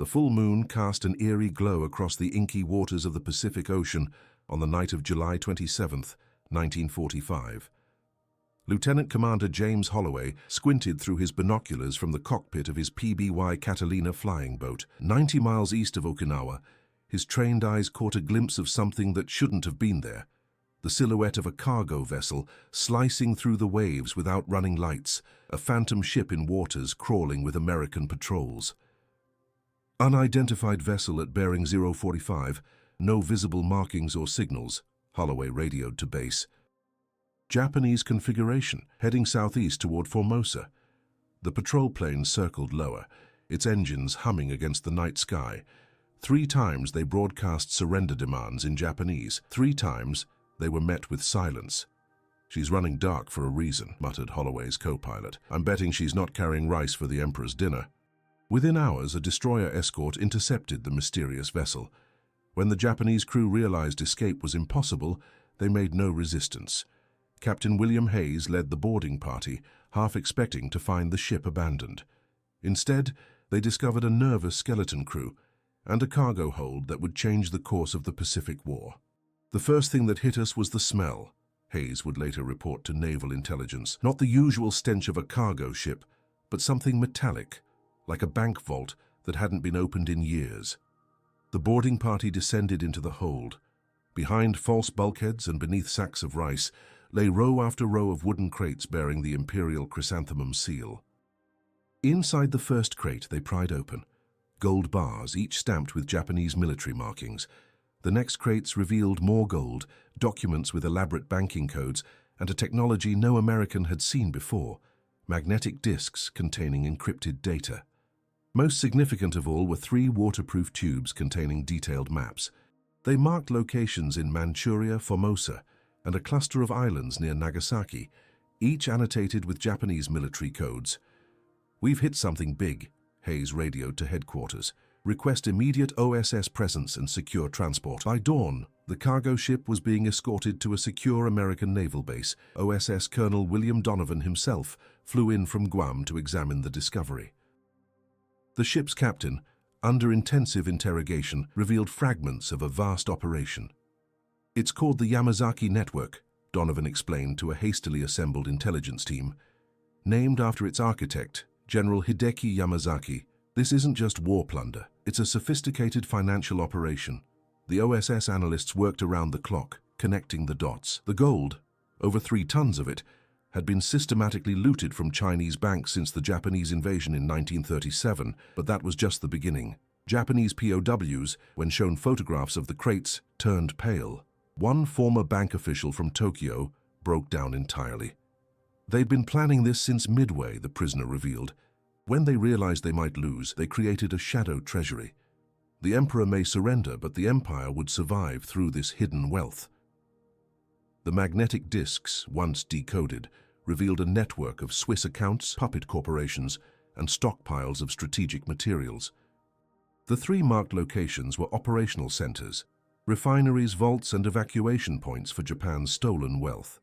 The full moon cast an eerie glow across the inky waters of the Pacific Ocean on the night of July 27th, 1945. Lieutenant Commander James Holloway squinted through his binoculars from the cockpit of his PBY Catalina flying boat. 90 miles east of Okinawa, his trained eyes caught a glimpse of something that shouldn't have been there. The silhouette of a cargo vessel slicing through the waves without running lights, a phantom ship in waters crawling with American patrols. Unidentified vessel at bearing 045, no visible markings or signals, Holloway radioed to base. Japanese configuration, heading southeast toward Formosa. The patrol plane circled lower, its engines humming against the night sky. 3 times they broadcast surrender demands in Japanese. 3 times they were met with silence. "She's running dark for a reason," muttered Holloway's co-pilot. "I'm betting she's not carrying rice for the Emperor's dinner." Within hours, a destroyer escort intercepted the mysterious vessel. When the Japanese crew realized escape was impossible, they made no resistance. Captain William Hayes led the boarding party, half expecting to find the ship abandoned. Instead, they discovered a nervous skeleton crew and a cargo hold that would change the course of the Pacific War. "The first thing that hit us was the smell," Hayes would later report to Naval Intelligence. "Not the usual stench of a cargo ship, but something metallic, like a bank vault that hadn't been opened in years." The boarding party descended into the hold. Behind false bulkheads and beneath sacks of rice lay row after row of wooden crates bearing the Imperial chrysanthemum seal. Inside the first crate they pried open, gold bars, each stamped with Japanese military markings. The next crates revealed more gold, documents with elaborate banking codes, and a technology no American had seen before, magnetic discs containing encrypted data. Most significant of all were 3 waterproof tubes containing detailed maps. They marked locations in Manchuria, Formosa, and a cluster of islands near Nagasaki, each annotated with Japanese military codes. "We've hit something big," Hayes radioed to headquarters. "Request immediate OSS presence and secure transport." By dawn, the cargo ship was being escorted to a secure American naval base. OSS Colonel William Donovan himself flew in from Guam to examine the discovery. The ship's captain, under intensive interrogation, revealed fragments of a vast operation. "It's called the Yamazaki Network," Donovan explained to a hastily assembled intelligence team. "Named after its architect, General Hideki Yamazaki. This isn't just war plunder, it's a sophisticated financial operation." The OSS analysts worked around the clock, connecting the dots. The gold, over 3 tons of it, had been systematically looted from Chinese banks since the Japanese invasion in 1937, but that was just the beginning. Japanese POWs, when shown photographs of the crates, turned pale. One former bank official from Tokyo broke down entirely. They'd been planning this since Midway, the prisoner revealed. When they realized they might lose, they created a shadow treasury. The emperor may surrender, but the empire would survive through this hidden wealth. The magnetic discs, once decoded, revealed a network of Swiss accounts, puppet corporations, and stockpiles of strategic materials. The 3 marked locations were operational centers, refineries, vaults, and evacuation points for Japan's stolen wealth.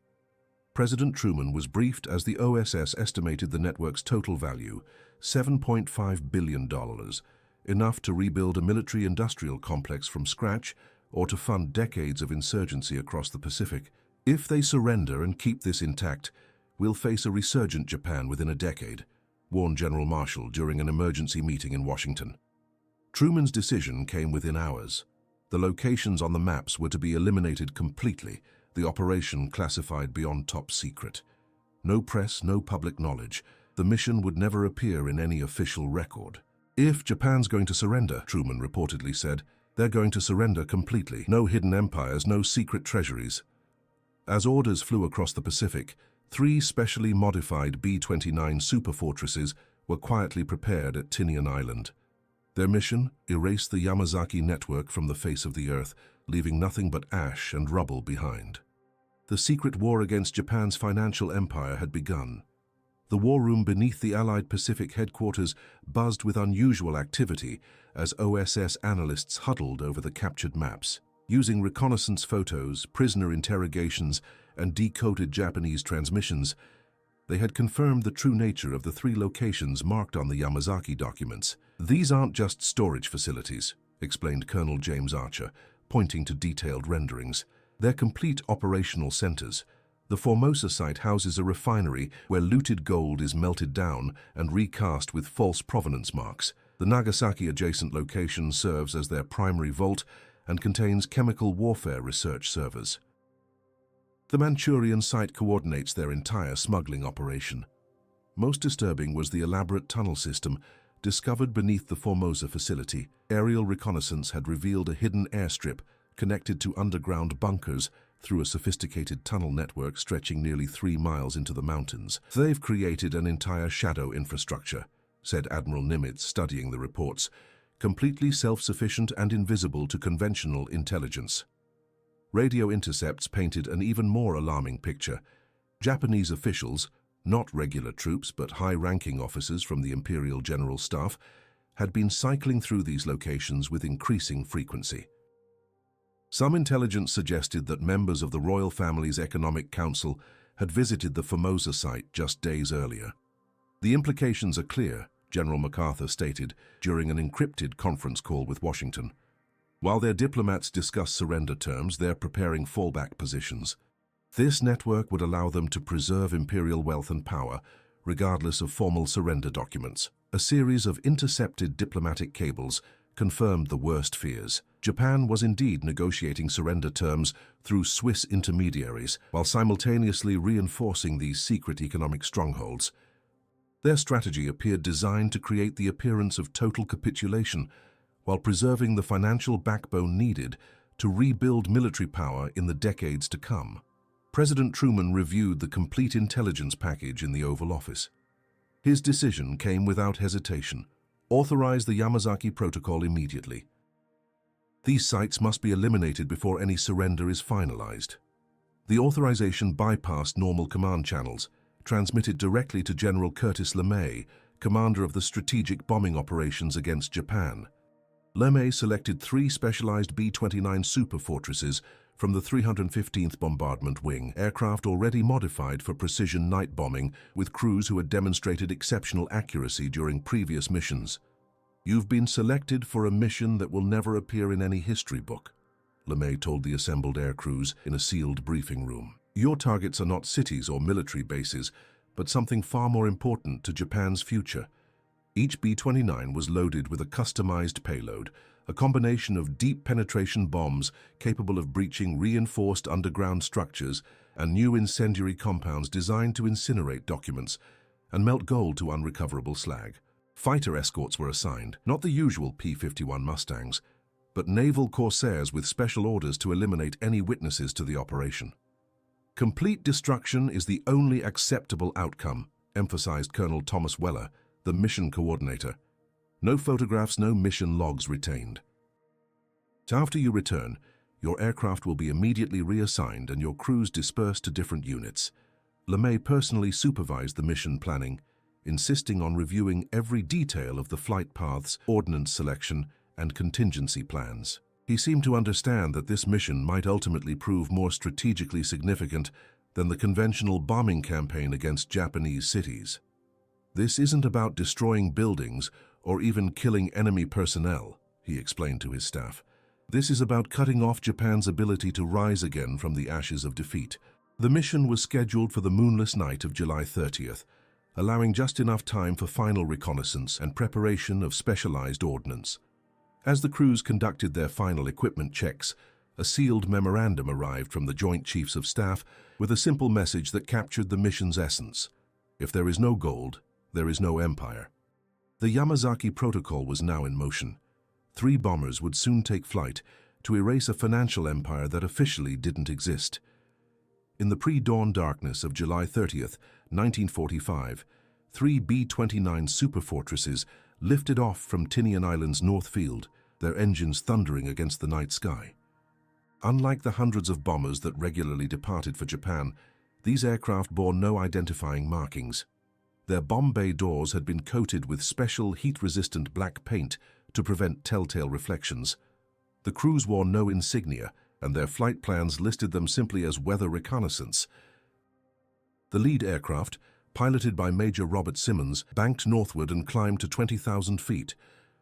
President Truman was briefed as the OSS estimated the network's total value, $7.5 billion, enough to rebuild a military-industrial complex from scratch or to fund decades of insurgency across the Pacific. "If they surrender and keep this intact, we'll face a resurgent Japan within a decade," warned General Marshall during an emergency meeting in Washington. Truman's decision came within hours. The locations on the maps were to be eliminated completely, the operation classified beyond top secret. No press, no public knowledge. The mission would never appear in any official record. "If Japan's going to surrender," Truman reportedly said, "they're going to surrender completely. No hidden empires, no secret treasuries." As orders flew across the Pacific, 3 specially modified B-29 superfortresses were quietly prepared at Tinian Island. Their mission? Erase the Yamazaki network from the face of the earth, leaving nothing but ash and rubble behind. The secret war against Japan's financial empire had begun. The war room beneath the Allied Pacific headquarters buzzed with unusual activity as OSS analysts huddled over the captured maps. Using reconnaissance photos, prisoner interrogations, and decoded Japanese transmissions, They had confirmed the true nature of the 3 locations marked on the Yamazaki documents. "These aren't just storage facilities," explained Colonel James Archer, pointing to detailed renderings. "They're complete operational centers. The Formosa site houses a refinery where looted gold is melted down and recast with false provenance marks. The Nagasaki-adjacent location serves as their primary vault and contains chemical warfare research servers. The Manchurian site coordinates their entire smuggling operation." Most disturbing was the elaborate tunnel system discovered beneath the Formosa facility. Aerial reconnaissance had revealed a hidden airstrip connected to underground bunkers through a sophisticated tunnel network stretching nearly 3 miles into the mountains. "They've created an entire shadow infrastructure," said Admiral Nimitz, studying the reports, "completely self-sufficient and invisible to conventional intelligence." Radio intercepts painted an even more alarming picture. Japanese officials, not regular troops but high-ranking officers from the Imperial General Staff, had been cycling through these locations with increasing frequency. Some intelligence suggested that members of the royal family's Economic Council had visited the Formosa site just days earlier. "The implications are clear," General MacArthur stated during an encrypted conference call with Washington. "While their diplomats discuss surrender terms, they're preparing fallback positions. This network would allow them to preserve imperial wealth and power, regardless of formal surrender documents." A series of intercepted diplomatic cables confirmed the worst fears. Japan was indeed negotiating surrender terms through Swiss intermediaries, while simultaneously reinforcing these secret economic strongholds. Their strategy appeared designed to create the appearance of total capitulation, while preserving the financial backbone needed to rebuild military power in the decades to come. President Truman reviewed the complete intelligence package in the Oval Office. His decision came without hesitation: authorize the Yamazaki Protocol immediately. These sites must be eliminated before any surrender is finalized. The authorization bypassed normal command channels, transmitted directly to General Curtis LeMay, commander of the strategic bombing operations against Japan. LeMay selected 3 specialized B-29 superfortresses from the 315th Bombardment Wing, aircraft already modified for precision night bombing with crews who had demonstrated exceptional accuracy during previous missions. "You've been selected for a mission that will never appear in any history book," LeMay told the assembled air crews in a sealed briefing room. "Your targets are not cities or military bases, but something far more important to Japan's future." Each B-29 was loaded with a customized payload, a combination of deep penetration bombs capable of breaching reinforced underground structures and new incendiary compounds designed to incinerate documents and melt gold to unrecoverable slag. Fighter escorts were assigned, not the usual P-51 Mustangs, but naval corsairs with special orders to eliminate any witnesses to the operation. "Complete destruction is the only acceptable outcome," emphasized Colonel Thomas Weller, the mission coordinator. "No photographs, no mission logs retained. After you return, your aircraft will be immediately reassigned and your crews dispersed to different units." LeMay personally supervised the mission planning, insisting on reviewing every detail of the flight paths, ordnance selection, and contingency plans. He seemed to understand that this mission might ultimately prove more strategically significant than the conventional bombing campaign against Japanese cities. "This isn't about destroying buildings or even killing enemy personnel," he explained to his staff. "This is about cutting off Japan's ability to rise again from the ashes of defeat." The mission was scheduled for the moonless night of July 30th, allowing just enough time for final reconnaissance and preparation of specialized ordnance. As the crews conducted their final equipment checks, a sealed memorandum arrived from the Joint Chiefs of Staff with a simple message that captured the mission's essence: "If there is no gold, there is no empire." The Yamazaki Protocol was now in motion. 3 bombers would soon take flight to erase a financial empire that officially didn't exist. In the pre-dawn darkness of July 30th, 1945, 3 B-29 superfortresses lifted off from Tinian Island's North Field, their engines thundering against the night sky. Unlike the hundreds of bombers that regularly departed for Japan, these aircraft bore no identifying markings. Their bomb bay doors had been coated with special heat-resistant black paint to prevent telltale reflections. The crews wore no insignia, and their flight plans listed them simply as weather reconnaissance. The lead aircraft, piloted by Major Robert Simmons, banked northward and climbed to 20,000 feet.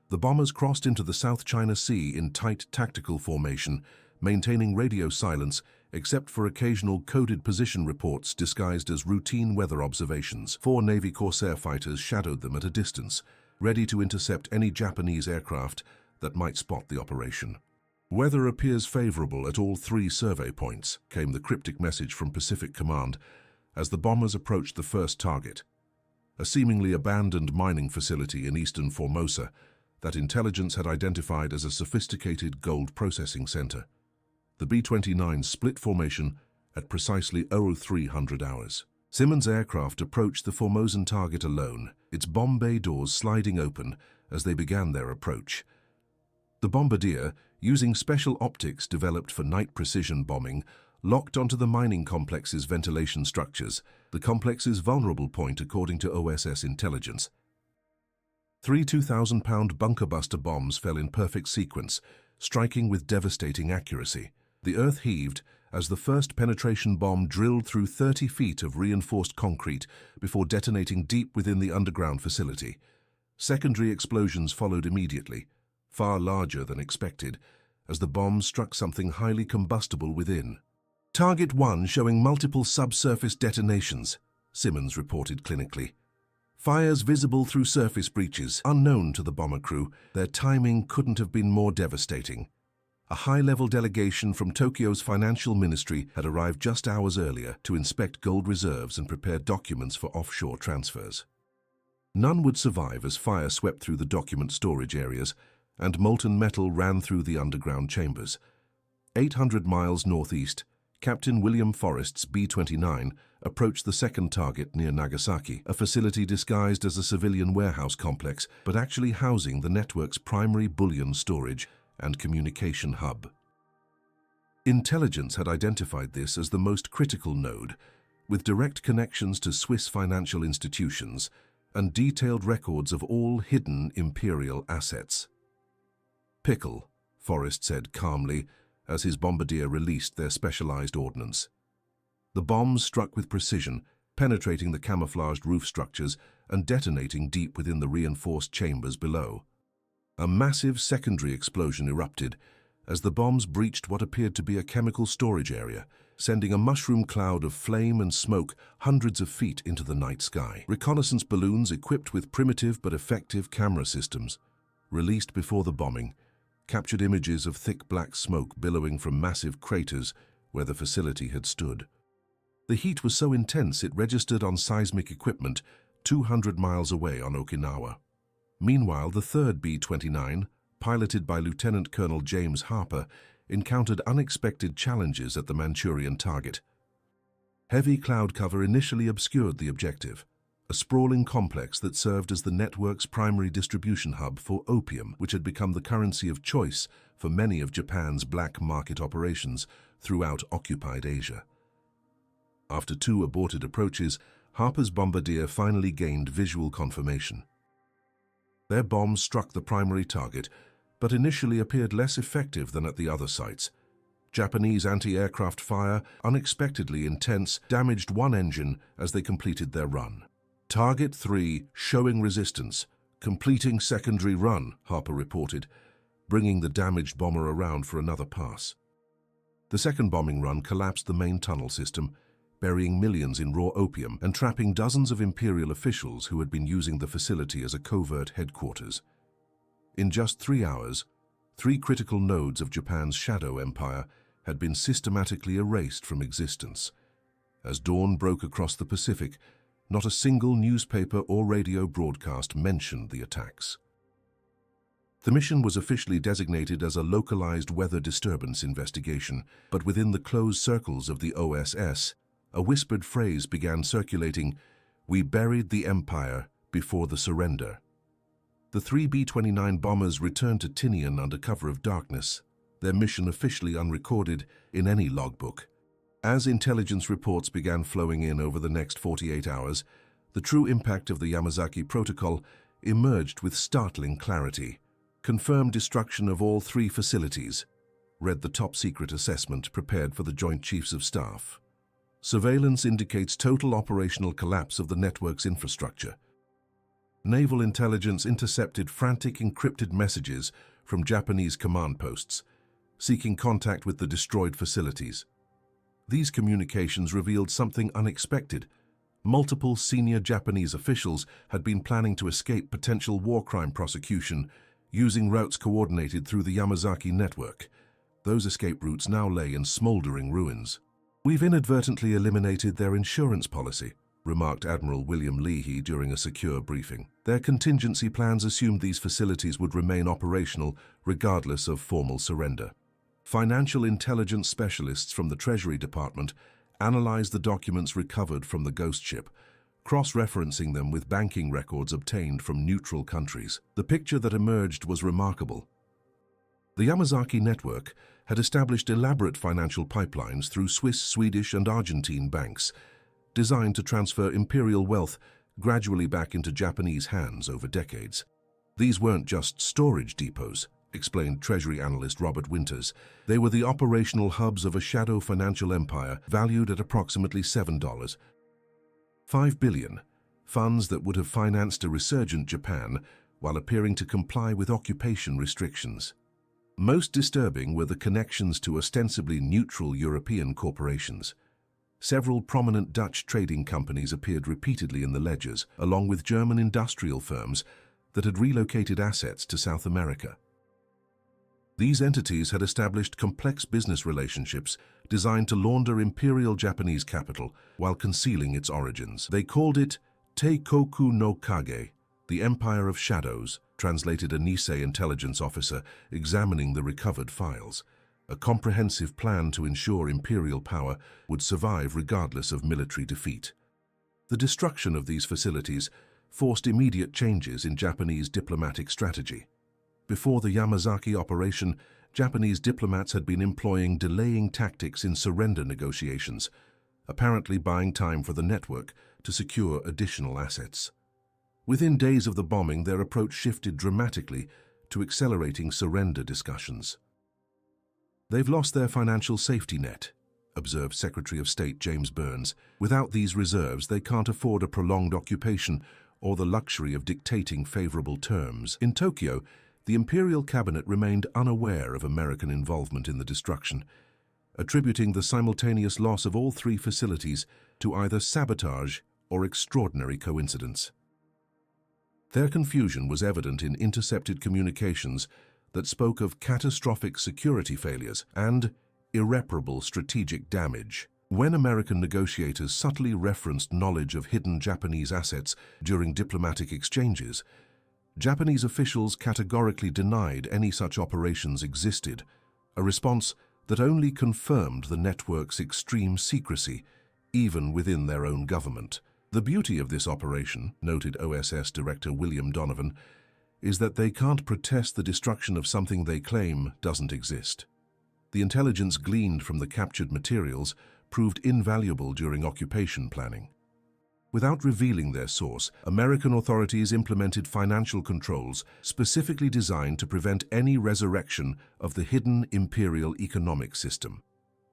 The bombers crossed into the South China Sea in tight tactical formation, maintaining radio silence except for occasional coded position reports disguised as routine weather observations. 4 Navy Corsair fighters shadowed them at a distance, ready to intercept any Japanese aircraft that might spot the operation. "Weather appears favorable at all 3 survey points," came the cryptic message from Pacific Command as the bombers approached the first target, a seemingly abandoned mining facility in eastern Formosa that intelligence had identified as a sophisticated gold processing center. The B-29 split formation at precisely 0300 hours. Simmons' aircraft approached the Formosan target alone, its bomb bay doors sliding open as they began their approach. The bombardier, using special optics developed for night precision bombing, locked onto the mining complex's ventilation structures, the complex's vulnerable point according to OSS intelligence. 3 2,000-pound bunker-buster bombs fell in perfect sequence, striking with devastating accuracy. The earth heaved as the first penetration bomb drilled through 30 feet of reinforced concrete before detonating deep within the underground facility. Secondary explosions followed immediately, far larger than expected, as the bomb struck something highly combustible within. "Target 1 showing multiple subsurface detonations," Simmons reported clinically. "Fires visible through surface breaches, unknown to the bomber crew. Their timing couldn't have been more devastating." A high-level delegation from Tokyo's financial ministry had arrived just hours earlier to inspect gold reserves and prepare documents for offshore transfers. None would survive as fire swept through the document storage areas and molten metal ran through the underground chambers. 800 miles northeast, Captain William Forrest's B-29 approached the second target near Nagasaki, a facility disguised as a civilian warehouse complex, but actually housing the network's primary bullion storage and communication hub. Intelligence had identified this as the most critical node, with direct connections to Swiss financial institutions and detailed records of all hidden Imperial assets. "Pickle," Forrest said calmly as his bombardier released their specialized ordnance. The bombs struck with precision, penetrating the camouflaged roof structures and detonating deep within the reinforced chambers below. A massive secondary explosion erupted as the bombs breached what appeared to be a chemical storage area, sending a mushroom cloud of flame and smoke hundreds of feet into the night sky. Reconnaissance balloons equipped with primitive but effective camera systems, released before the bombing, captured images of thick black smoke billowing from massive craters where the facility had stood. The heat was so intense it registered on seismic equipment 200 miles away on Okinawa. Meanwhile, the third B-29, piloted by Lieutenant Colonel James Harper, encountered unexpected challenges at the Manchurian target. Heavy cloud cover initially obscured the objective, a sprawling complex that served as the network's primary distribution hub for opium, which had become the currency of choice for many of Japan's black market operations throughout occupied Asia. After 2 aborted approaches, Harper's bombardier finally gained visual confirmation. Their bombs struck the primary target, but initially appeared less effective than at the other sites. Japanese anti-aircraft fire, unexpectedly intense, damaged one engine as they completed their run. "Target 3 showing resistance, completing secondary run," Harper reported, bringing the damaged bomber around for another pass. The second bombing run collapsed the main tunnel system, burying millions in raw opium and trapping dozens of Imperial officials who had been using the facility as a covert headquarters. In just 3 hours, 3 critical nodes of Japan's shadow empire had been systematically erased from existence. As dawn broke across the Pacific, not a single newspaper or radio broadcast mentioned the attacks. The mission was officially designated as a localized weather disturbance investigation, but within the closed circles of the OSS, a whispered phrase began circulating, "We buried the Empire before the surrender." The 3 B-29 bombers returned to Tinian under cover of darkness, their mission officially unrecorded in any logbook. As intelligence reports began flowing in over the next 48 hours, the true impact of the Yamazaki Protocol emerged with startling clarity. "Confirmed destruction of all 3 facilities," read the top-secret assessment prepared for the Joint Chiefs of Staff. Surveillance indicates total operational collapse of the network's infrastructure. Naval intelligence intercepted frantic encrypted messages from Japanese command posts, seeking contact with the destroyed facilities. These communications revealed something unexpected. Multiple senior Japanese officials had been planning to escape potential war crime prosecution using routes coordinated through the Yamazaki network. Those escape routes now lay in smoldering ruins. "We've inadvertently eliminated their insurance policy," remarked Admiral William Leahy during a secure briefing. Their contingency plans assumed these facilities would remain operational regardless of formal surrender. Financial intelligence specialists from the Treasury Department analyzed the documents recovered from the ghost ship, cross-referencing them with banking records obtained from neutral countries. The picture that emerged was remarkable. The Yamazaki network had established elaborate financial pipelines through Swiss, Swedish, and Argentine banks, designed to transfer imperial wealth gradually back into Japanese hands over decades. These weren't just storage depots, explained Treasury analyst Robert Winters. They were the operational hubs of a shadow financial empire valued at approximately $7.5 billion, funds that would have financed a resurgent Japan while appearing to comply with occupation restrictions. Most disturbing were the connections to ostensibly neutral European corporations. Several prominent Dutch trading companies appeared repeatedly in the ledgers, along with German industrial firms that had relocated assets to South America. These entities had established complex business relationships designed to launder imperial Japanese capital while concealing its origins. They called it Teikoku no Kage, the Empire of Shadows, translated a Nisei intelligence officer examining the recovered files. A comprehensive plan to ensure imperial power would survive regardless of military defeat. The destruction of these facilities forced immediate changes in Japanese diplomatic strategy. Before the Yamazaki operation, Japanese diplomats had been employing delaying tactics in surrender negotiations, apparently buying time for the network to secure additional assets. Within days of the bombing, their approach shifted dramatically to accelerating surrender discussions. "They've lost their financial safety net," observed Secretary of State James Burns. "Without these reserves, they can't afford a prolonged occupation or the luxury of dictating favorable terms." In Tokyo, the imperial cabinet remained unaware of American involvement in the destruction, attributing the simultaneous loss of all three facilities to either sabotage or extraordinary coincidence. Their confusion was evident in intercepted communications that spoke of catastrophic security failures and irreparable strategic damage. When American negotiators subtly referenced knowledge of hidden Japanese assets during diplomatic exchanges, Japanese officials categorically denied any such operations existed, a response that only confirmed the network's extreme secrecy, even within their own government. "The beauty of this operation," noted OSS Director William Donovan, "is that they can't protest the destruction of something they claim doesn't exist." The intelligence gleaned from the captured materials proved invaluable during occupation planning. Without revealing their source, American authorities implemented financial controls specifically designed to prevent any resurrection of the hidden imperial economic system.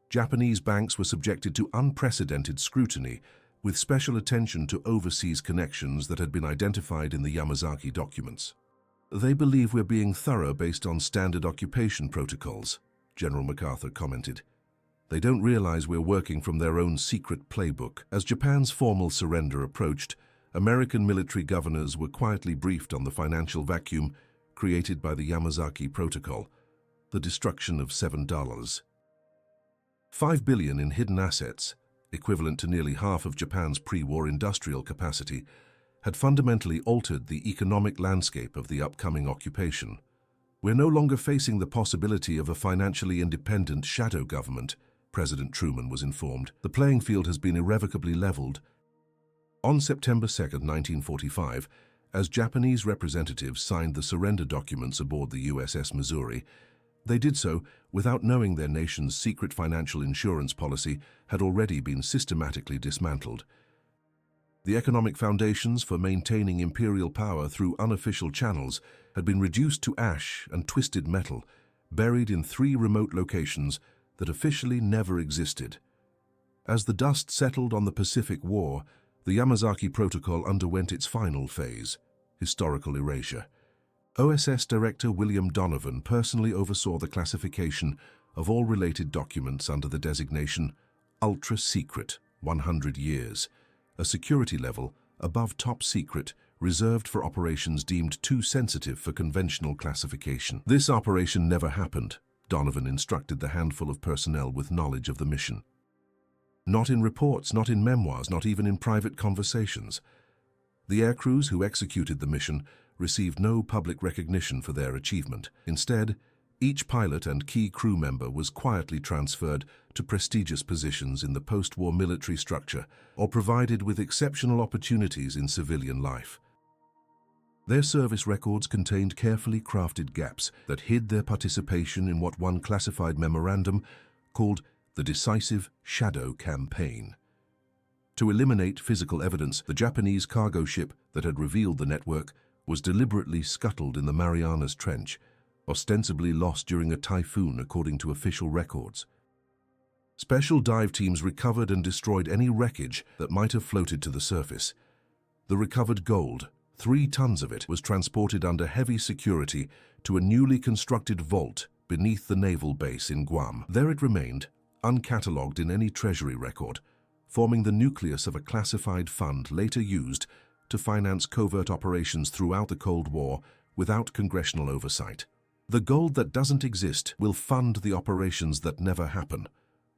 Japanese banks were subjected to unprecedented scrutiny, with special attention to overseas connections that had been identified in the Yamazaki documents. "They believe we're being thorough based on standard occupation protocols," General MacArthur commented. "They don't realize we're working from their own secret playbook." As Japan's formal surrender approached, American military governors were quietly briefed on the financial vacuum created by the Yamazaki Protocol, the destruction of $7.5 billion in hidden assets, equivalent to nearly half of Japan's pre-war industrial capacity, had fundamentally altered the economic landscape of the upcoming occupation. "We're no longer facing the possibility of a financially independent shadow government," President Truman was informed. "The playing field has been irrevocably leveled." On September 2, 1945, as Japanese representatives signed the surrender documents aboard the USS Missouri, they did so without knowing their nation's secret financial insurance policy had already been systematically dismantled. The economic foundations for maintaining imperial power through unofficial channels had been reduced to ash and twisted metal, buried in 3 remote locations that officially never existed. As the dust settled on the Pacific War, the Yamazaki Protocol underwent its final phase, historical erasure. OSS Director William Donovan personally oversaw the classification of all related documents under the designation Ultra Secret 100 years, a security level above top secret reserved for operations deemed too sensitive for conventional classification. This operation never happened, Donovan instructed the handful of personnel with knowledge of the mission. Not in reports, not in memoirs, not even in private conversations. The aircrews who executed the mission received no public recognition for their achievement. Instead, each pilot and key crew member was quietly transferred to prestigious positions in the post-war military structure or provided with exceptional opportunities in civilian life. Their service records contained carefully crafted gaps that hid their participation in what one classified memorandum called the Decisive Shadow Campaign. To eliminate physical evidence, the Japanese cargo ship that had revealed the network was deliberately scuttled in the Marianas Trench, ostensibly lost during a typhoon according to official records. Special dive teams recovered and destroyed any wreckage that might have floated to the surface. The recovered gold, 3 tons of it, was transported under heavy security to a newly constructed vault beneath the naval base in Guam. There it remained, uncatalogued in any treasury record, forming the nucleus of a classified fund later used to finance covert operations throughout the Cold War without congressional oversight. "The gold that doesn't exist will fund the operations that never happen,"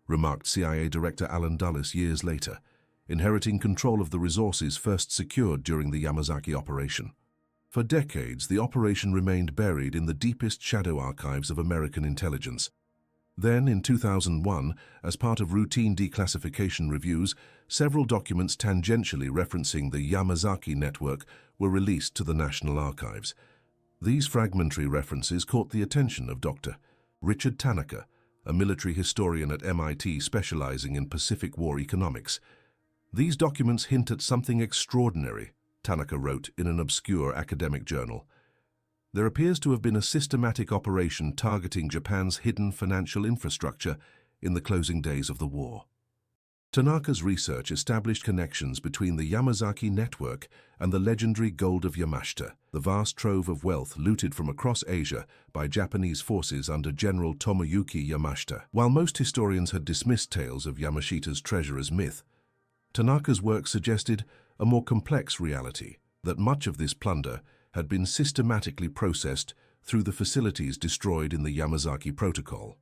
remarked CIA Director Alan Dulles years later, inheriting control of the resources first secured during the Yamazaki operation. For decades, the operation remained buried in the deepest shadow archives of American intelligence. Then, in 2001, as part of routine declassification reviews, several documents tangentially referencing the Yamazaki network were released to the National Archives. These fragmentary references caught the attention of Dr. Richard Tanaka, a military historian at MIT specializing in Pacific War economics. "These documents hint at something extraordinary," Tanaka wrote in an obscure academic journal. "There appears to have been a systematic operation targeting Japan's hidden financial infrastructure in the closing days of the war." Tanaka's research established connections between the Yamazaki network and the legendary gold of Yamashita, the vast trove of wealth looted from across Asia by Japanese forces under General Tomoyuki Yamashita. While most historians had dismissed tales of Yamashita's treasure as myth, Tanaka's work suggested a more complex reality, that much of this plunder had been systematically processed through the facilities destroyed in the Yamazaki Protocol.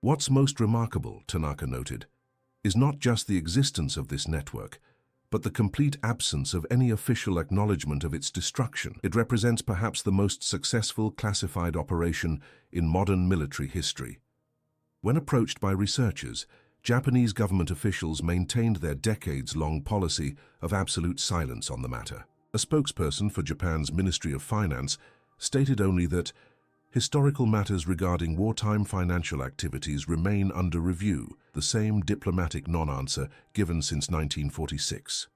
"What's most remarkable," Tanaka noted, "is not just the existence of this network, but the complete absence of any official acknowledgement of its destruction. It represents perhaps the most successful classified operation in modern military history." When approached by researchers, Japanese government officials maintained their decades-long policy of absolute silence on the matter. A spokesperson for Japan's Ministry of Finance stated only that historical matters regarding wartime financial activities remain under review, the same diplomatic non-answer given since 1946.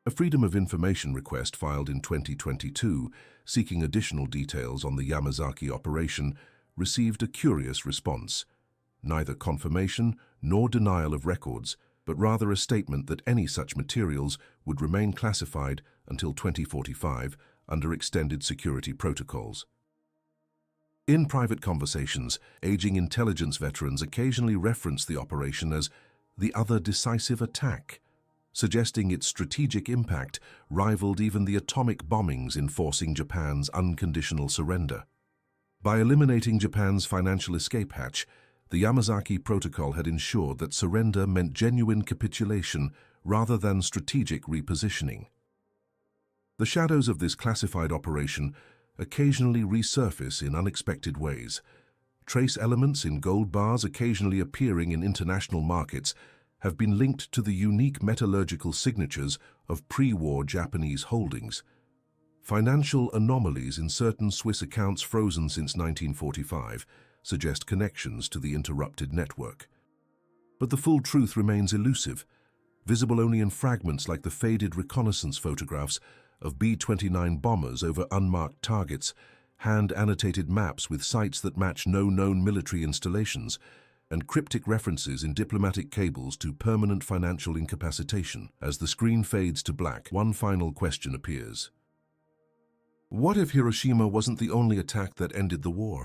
A Freedom of Information request filed in 2022, seeking additional details on the Yamazaki operation, received a curious response. Neither confirmation nor denial of records, but rather a statement that any such materials would remain classified until 2045 under extended security protocols. In private conversations, aging intelligence veterans occasionally reference the operation as the other decisive attack, suggesting its strategic impact rivaled even the atomic bombings enforcing Japan's unconditional surrender. By eliminating Japan's financial escape hatch, the Yamazaki Protocol had ensured that surrender meant genuine capitulation rather than strategic repositioning. The shadows of this classified operation occasionally resurface in unexpected ways. Trace elements in gold bars occasionally appearing in international markets have been linked to the unique metallurgical signatures of pre-war Japanese holdings. Financial anomalies in certain Swiss accounts frozen since 1945 suggest connections to the interrupted network. But the full truth remains elusive, visible only in fragments like the faded reconnaissance photographs of B-29 bombers over unmarked targets, hand-annotated maps with sites that match no known military installations, and cryptic references in diplomatic cables to permanent financial incapacitation. As the screen fades to black, one final question appears. What if Hiroshima wasn't the only attack that ended the war?